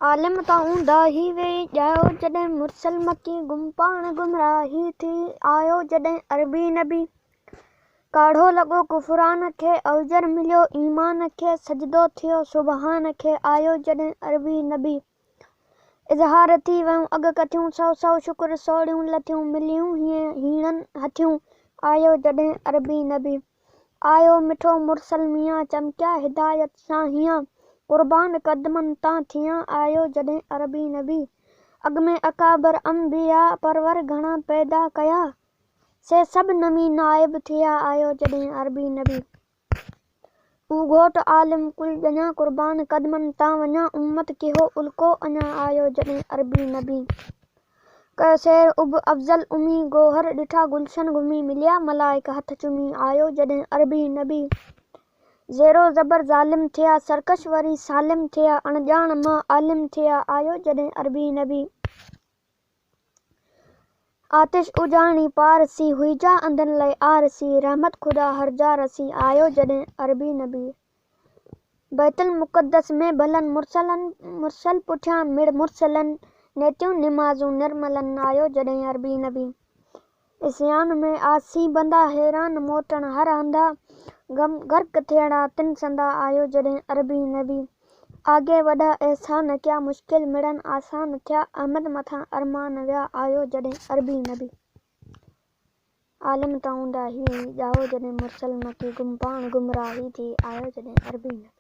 आलिम ताऊं दाही वेई ॼायो जॾहिं मुरसल मकी गुमपाण गुमराही थी आयो जॾहिं अरबी नबी काढ़ो लॻो कुफरान खे अवजर मिलियो ईमान खे सजदो थियो सुबहान खे आयो जॾहिं अरबी नबी इज़हार थी वियूं अॻकथियूं सौ सौ शुक्र सोड़ियूं लथियूं मिलियूं हीणनि हथियूं आयो जॾहिं अरबी नबी आयो मिठो मुरसल मियां चमकिया हिदायत सां हीअं क़ुर्बान क़दमनि तां थियां आयो जॾहिं अरबी नबी अॻमें अकाबर अंबिया परवर घणा पैदा कया से सभु नमी नाइब थिया आयो जॾहिं अरबी नबी घोट आलिम कुल ॼञा क़ुर्बान क़दमनि तां वञा उम्मत किहो उल्को अञा आयो जॾहिं अरबी नबी कयो सैर उब अफ़ज़ल उमी गोहर ॾिठा गुलशन घुमी मिलिया मलाइक हथ चुमी आयो जॾहिं अरबी नबी ज़ेरो ज़बर ज़ालिम थिया सरकश वरी सालिम थिया अणॼाण मां आलिम थिया आयो जॾहिं अरबी नबी आतिश उजाणी पारसी हुइजा अंधनि लाइ आरसी रहमत खुदा हरजा रसी आयो जॾहिं अरबी नबी बैतुल मुक़द्दस में भलनि मुरसल पुठियां मिड़ मुरसलनि नेतियूं निमाज़ूं निर्मलनि आयो जॾहिं अरबी नबी इस्यान में आसी बंदा हैरान मोटण हर हंधा गम गर्क थियणा तिन संदा आयो जॾहिं अरबी नबी आगे वॾा एहसान कया मुश्किल मिड़न आसान थिया अहमद मथां अरमान विया आयो जॾहिं अरबी नबी आलिम ताऊं दाही ॼाओ जॾहिं मुरसल मकी गुमपाण गुमराही थी आयो जॾहिं अरबी नबी।